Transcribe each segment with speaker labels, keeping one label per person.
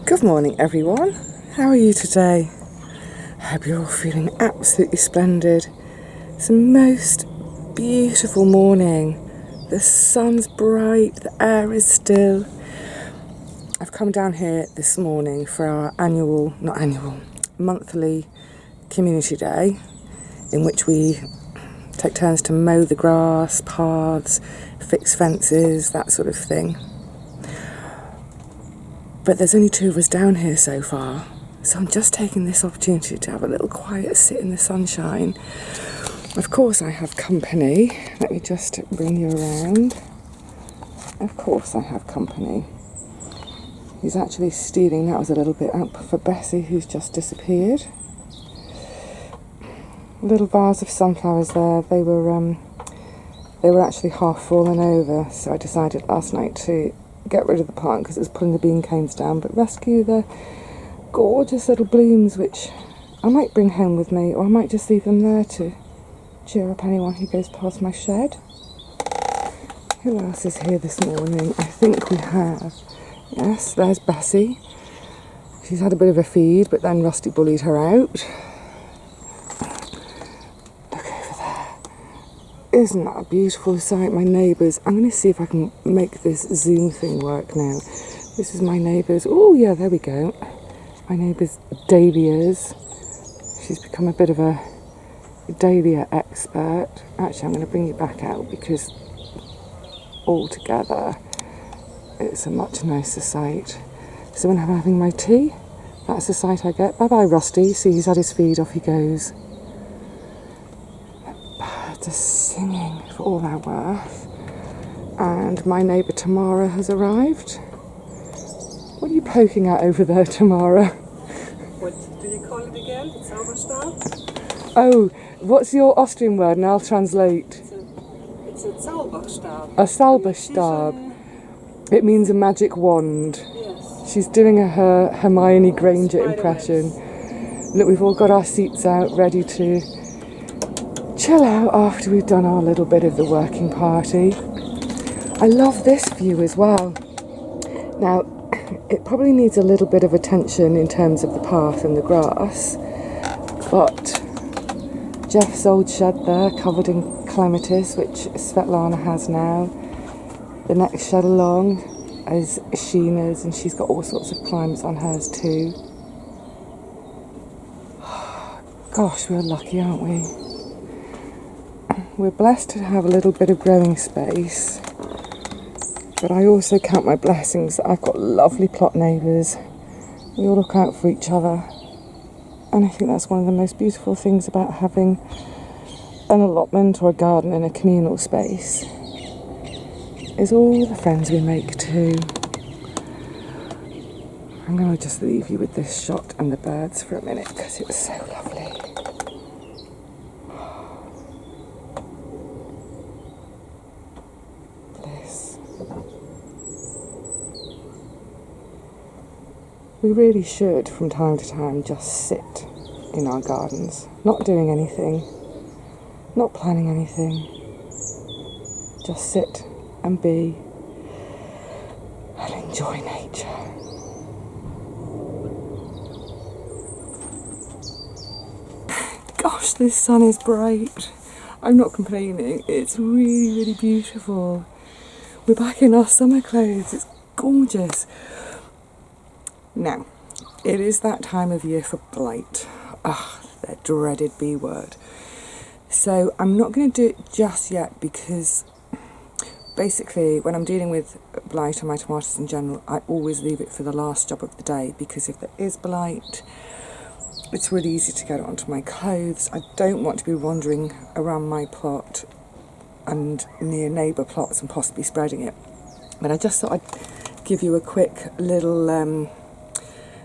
Speaker 1: Good morning everyone, how are you today? I hope you're all feeling absolutely splendid. It's the most beautiful morning. The sun's bright, the air is still. I've come down here this morning for our monthly community day in which we take turns to mow the grass, paths, fix fences, that sort of thing. But there's only two of us down here so far, so I'm just taking this opportunity to have a little quiet sit in the sunshine. Of course I have company. Let me just bring you around. Of course I have company. He's actually stealing, that was a little bit out for Bessie, who's just disappeared. Little vase of sunflowers there, they were actually half fallen over, so I decided last night to get rid of the plant because it was pulling the bean canes down, but rescue the gorgeous little blooms, which I might bring home with me, or I might just leave them there to cheer up anyone who goes past my shed. Who else is here this morning? I think we have, yes, there's Bessie. She's had a bit of a feed, but then Rusty bullied her out. Isn't that a beautiful sight? My neighbours, I'm going to see if I can make this Zoom thing work now. This is my neighbour's, oh yeah, there we go. My neighbour's dahlias. She's become a bit of a dahlia expert. Actually, I'm going to bring you back out because altogether it's a much nicer sight. So when I'm having my tea, that's the sight I get. Bye bye Rusty, see he's had his feed, off he goes. Just singing for all they're worth. And my neighbour Tamara has arrived. What are you poking at over there, Tamara?
Speaker 2: What do you call it again? Zauberstab?
Speaker 1: Oh, what's your Austrian word? And I'll translate.
Speaker 2: It's a Zauberstab.
Speaker 1: A Zauberstab. It means a magic wand.
Speaker 2: Yes.
Speaker 1: She's doing her Hermione Granger impression. Look, we've all got our seats out, ready to chill out after we've done our little bit of the working party. I love this view as well. Now, it probably needs a little bit of attention in terms of the path and the grass, but Jeff's old shed there, covered in clematis, which Svetlana has now. The next shed along is Sheena's, and she's got all sorts of climbers on hers too. Gosh, we're lucky, aren't we? We're blessed to have a little bit of growing space, but I also count my blessings that I've got lovely plot neighbours. We all look out for each other, and I think that's one of the most beautiful things about having an allotment or a garden in a communal space, is all the friends we make too. I'm going to just leave you with this shot and the birds for a minute because it was so lovely. We really should, from time to time, just sit in our gardens, not doing anything, not planning anything, just sit and be and enjoy nature. Gosh, this sun is bright. I'm not complaining, it's really, really beautiful. We're back in our summer clothes, it's gorgeous. Now, it is that time of year for blight. That dreaded B word. So I'm not going to do it just yet because basically when I'm dealing with blight on my tomatoes in general, I always leave it for the last job of the day, because if there is blight, it's really easy to get it onto my clothes. I don't want to be wandering around my plot and near neighbour plots and possibly spreading it. But I just thought I'd give you a quick little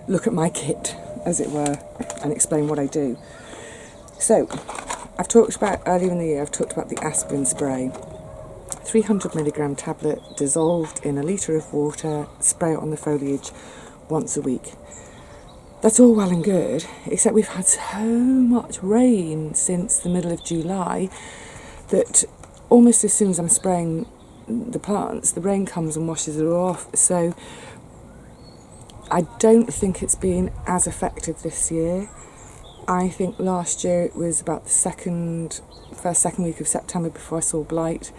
Speaker 1: look at my kit, as it were, and explain what I do. So, I've talked about, earlier in the year, I've talked about the aspirin spray. 300mg tablet dissolved in a litre of water, spray it on the foliage once a week. That's all well and good, except we've had so much rain since the middle of July that almost as soon as I'm spraying the plants, the rain comes and washes it all off. So I don't think it's been as effective this year. I think last year it was about the second week of September before I saw blight.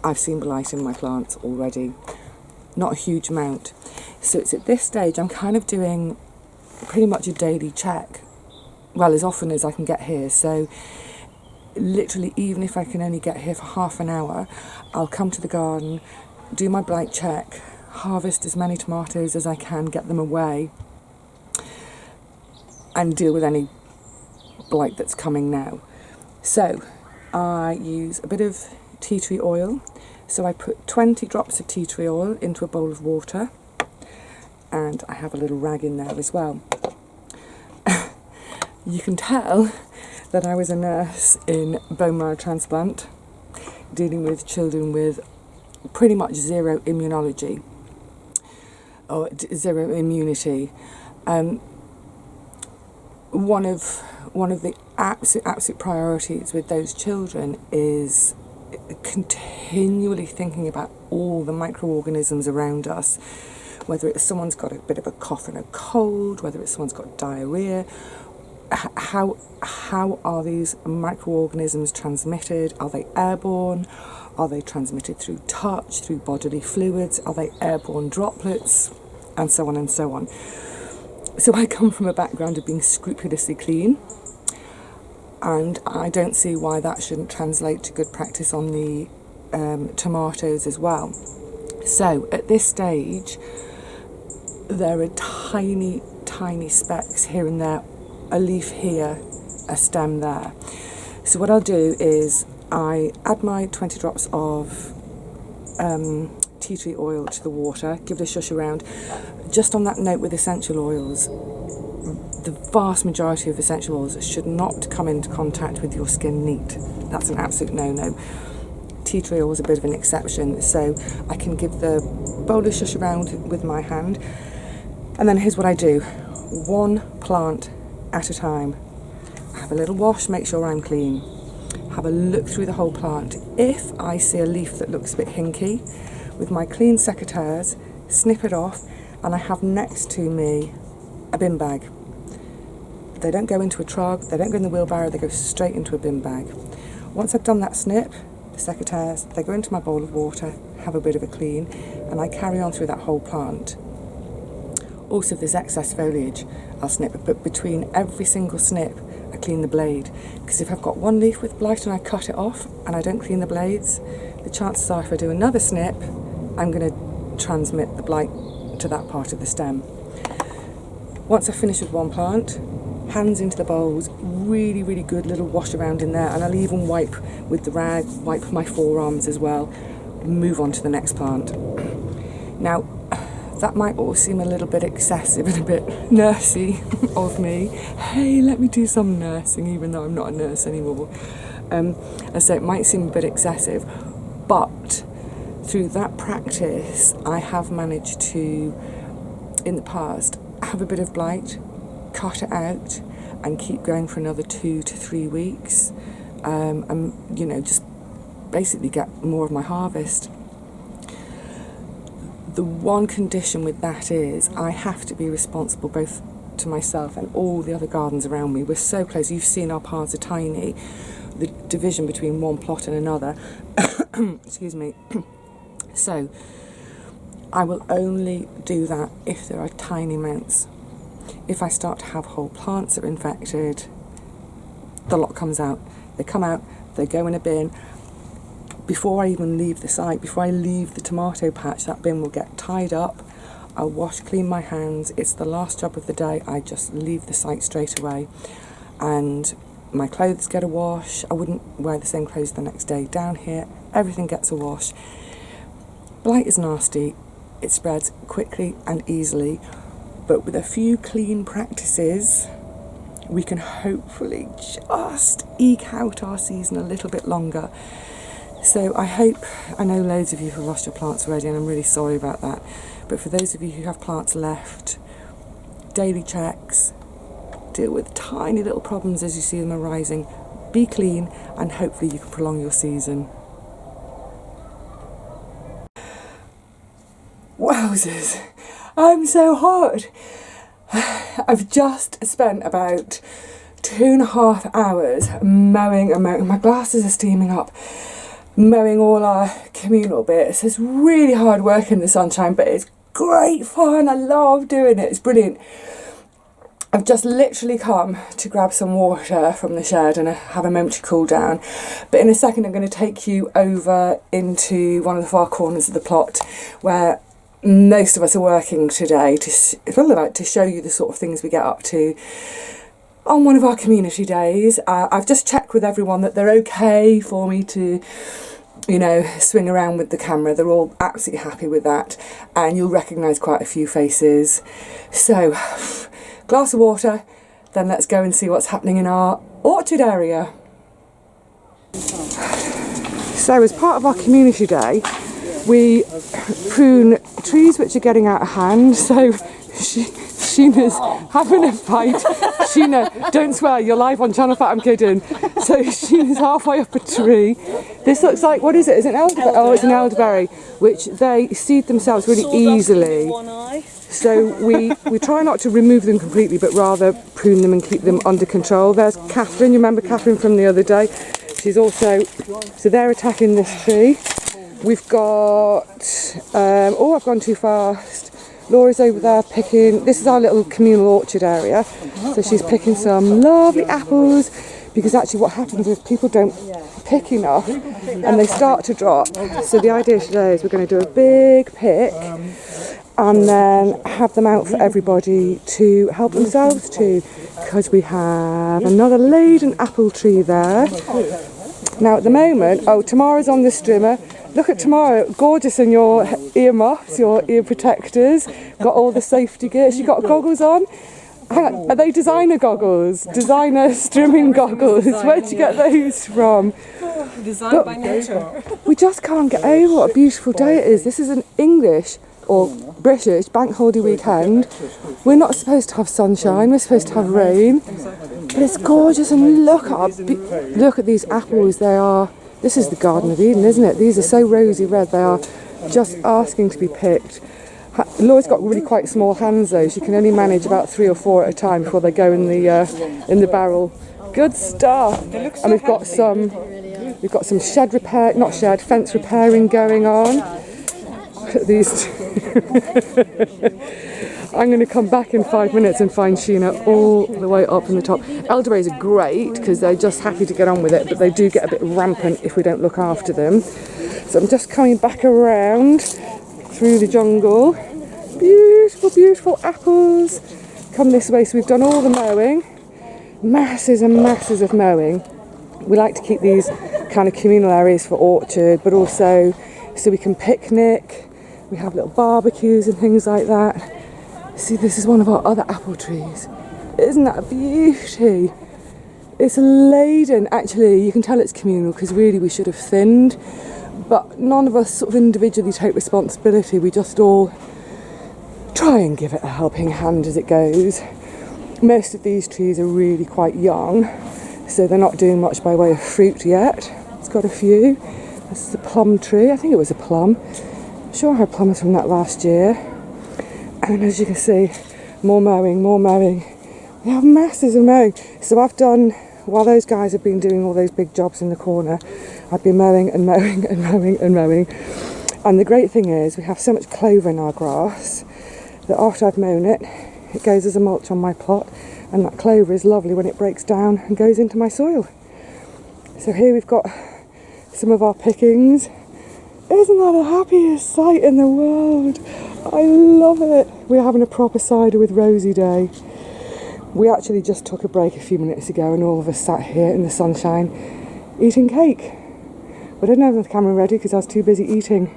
Speaker 1: I've seen blight in my plants already, not a huge amount. So it's at this stage I'm kind of doing pretty much a daily check, well, as often as I can get here. So literally, even if I can only get here for half an hour, I'll come to the garden, do my blight check, harvest as many tomatoes as I can, get them away, and deal with any blight that's coming now. So I use a bit of tea tree oil. So I put 20 drops of tea tree oil into a bowl of water, and I have a little rag in there as well. You can tell that I was a nurse in bone marrow transplant, dealing with children with pretty much zero immunology, or zero immunity. One of the absolute priorities with those children is continually thinking about all the microorganisms around us, whether it's someone's got a bit of a cough and a cold, whether it's someone's got diarrhea. How are these microorganisms transmitted? Are they airborne? Are they transmitted through touch, through bodily fluids? Are they airborne droplets? And so on and so on. So I come from a background of being scrupulously clean, and I don't see why that shouldn't translate to good practice on the tomatoes as well. So at this stage, there are tiny, tiny specks here and there, a leaf here, a stem there. So what I'll do is I add my 20 drops of tea tree oil to the water, give it a shush around. Just on that note with essential oils, the vast majority of essential oils should not come into contact with your skin neat. That's an absolute no-no. Tea tree oil is a bit of an exception, so I can give the bowl a shush around with my hand. And then here's what I do. One plant at a time. Have a little wash, make sure I'm clean. Have a look through the whole plant. If I see a leaf that looks a bit hinky, with my clean secateurs, snip it off, and I have next to me a bin bag. They don't go into a trog, they don't go in the wheelbarrow, they go straight into a bin bag. Once I've done that snip, the secateurs, they go into my bowl of water, have a bit of a clean, and I carry on through that whole plant. Also, if there's excess foliage, I'll snip it, but between every single snip, I clean the blade. Because if I've got one leaf with blight and I cut it off and I don't clean the blades, the chances are if I do another snip, I'm going to transmit the blight to that part of the stem. Once I've finished with one plant, hands into the bowls, really, really good little wash around in there, and I'll even wipe with the rag, wipe my forearms as well, move on to the next plant. Now, that might all seem a little bit excessive and a bit nursey of me. Hey, let me do some nursing, even though I'm not a nurse anymore. So it might seem a bit excessive, but through that practice, I have managed to, in the past, have a bit of blight, cut it out, and keep going for another 2 to 3 weeks, and just basically get more of my harvest. The one condition with that is I have to be responsible both to myself and all the other gardens around me. We're so close. You've seen our paths are tiny. The division between one plot and another. Excuse me. So I will only do that if there are tiny amounts. If I start to have whole plants that are infected, the lot comes out. They come out, they go in a bin. Before I even leave the site, before I leave the tomato patch, that bin will get tied up. I'll wash, clean my hands. It's the last job of the day. I just leave the site straight away. And my clothes get a wash. I wouldn't wear the same clothes the next day. Down here, everything gets a wash. Blight is nasty. It spreads quickly and easily. But with a few clean practices, we can hopefully just eke out our season a little bit longer. So I know loads of you have lost your plants already, and I'm really sorry about that. But for those of you who have plants left, daily checks, deal with tiny little problems as you see them arising, be clean, and hopefully you can prolong your season. Wowzers! I'm so hot. I've just spent about 2.5 hours mowing and mowing. My glasses are steaming up. Mowing all our communal bits. It's really hard work in the sunshine, but it's great fun. I love doing it. It's brilliant. I've just literally come to grab some water from the shed and have a moment to cool down. But in a second I'm going to take you over into one of the far corners of the plot where most of us are working today to show you the sort of things we get up to on one of our community days. I've just checked with everyone that they're okay for me to, you know, swing around with the camera. They're all absolutely happy with that, and you'll recognise quite a few faces. So, glass of water, then let's go and see what's happening in our orchard area. So as part of our community day, we prune trees which are getting out of hand. So Sheena's having a fight. Sheena, don't swear, you're live on Channel 5, I'm kidding. So Sheena's halfway up a tree. This looks like, what is it? Is it an elderberry? Oh, it's an elderberry, which they seed themselves really easily. So we try not to remove them completely, but rather prune them and keep them under control. There's Catherine, you remember Catherine from the other day? She's also, so they're attacking this tree. We've got, oh, I've gone too fast. Laura's over there picking, this is our little communal orchard area. So she's picking some lovely apples, because actually what happens is people don't pick enough and they start to drop. So the idea today is we're going to do a big pick and then have them out for everybody to help themselves to, because we have another laden apple tree there. Now at the moment, oh, Tamara's on the strimmer. Look at Tamara, gorgeous in your ear muffs, your ear protectors, got all the safety gear. She got goggles on. Hang on, are they designer goggles? Designer strimming goggles? Where'd you get those from?
Speaker 2: Designed by nature.
Speaker 1: We just can't get over what a beautiful day it is. This is an English or British bank holiday weekend. We're not supposed to have sunshine, we're supposed to have rain. But it's gorgeous, and look at these apples. They are, this is the Garden of Eden, isn't it? These are so rosy red, they are just asking to be picked. Laura's got really quite small hands though. She can only manage about 3 or 4 at a time before they go in the barrel. Good stuff. And we've got some shed repair, not shed, fence repairing going on. Look at these. I'm going to come back in 5 minutes and find Sheena all the way up in the top. Elderberries are great because they're just happy to get on with it, but they do get a bit rampant if we don't look after them. So I'm just coming back around through the jungle. Beautiful, beautiful apples. Come this way. So we've done all the mowing. Masses and masses of mowing. We like to keep these kind of communal areas for orchard, but also so we can picnic. We have little barbecues and things like that. See, this is one of our other apple trees. Isn't that a beauty? It's laden. Actually, you can tell it's communal because really we should have thinned, but none of us sort of individually take responsibility. We just all try and give it a helping hand as it goes. Most of these trees are really quite young, so they're not doing much by way of fruit yet. It's got a few. This is a plum tree. I think it was a plum. I'm sure I had plums from that last year. And as you can see, more mowing, more mowing. We have masses of mowing. So I've done, while those guys have been doing all those big jobs in the corner, I've been mowing and mowing and mowing and mowing. And the great thing is we have so much clover in our grass that after I've mown it, it goes as a mulch on my plot, and that clover is lovely when it breaks down and goes into my soil. So here we've got some of our pickings. Isn't that the happiest sight in the world? I love it. We're having a proper cider with Rosie day. We actually just took a break a few minutes ago and all of us sat here in the sunshine eating cake. But I didn't have the camera ready because I was too busy eating.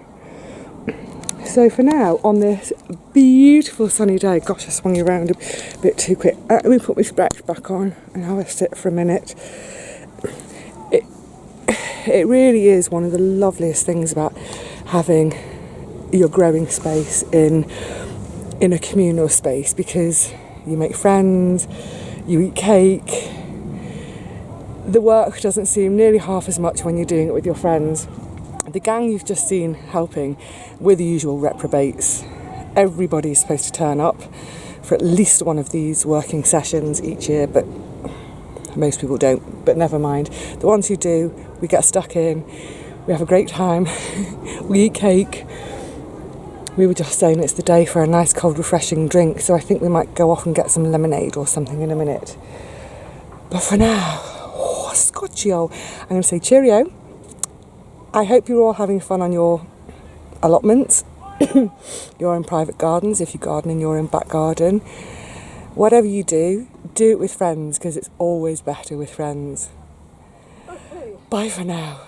Speaker 1: So for now, on this beautiful sunny day, gosh, I swung you around a bit too quick. Let me put my specs back on and have a sit for a minute. It really is one of the loveliest things about having your growing space in a communal space, because you make friends, you eat cake. The work doesn't seem nearly half as much when you're doing it with your friends. The gang you've just seen helping, we're the usual reprobates. everybody's supposed to turn up for at least one of these working sessions each year, but most people don't. But never mind. The ones who do, we get stuck in, we have a great time, we eat cake. We were just saying it's the day for a nice cold refreshing drink, so I think we might go off and get some lemonade or something in a minute. But for now, Scotchio, I'm going to say cheerio. I hope you're all having fun on your allotments, your own private gardens, if you garden in your own back garden. Whatever you do it with friends, because it's always better with friends.
Speaker 2: Okay.
Speaker 1: Bye for now.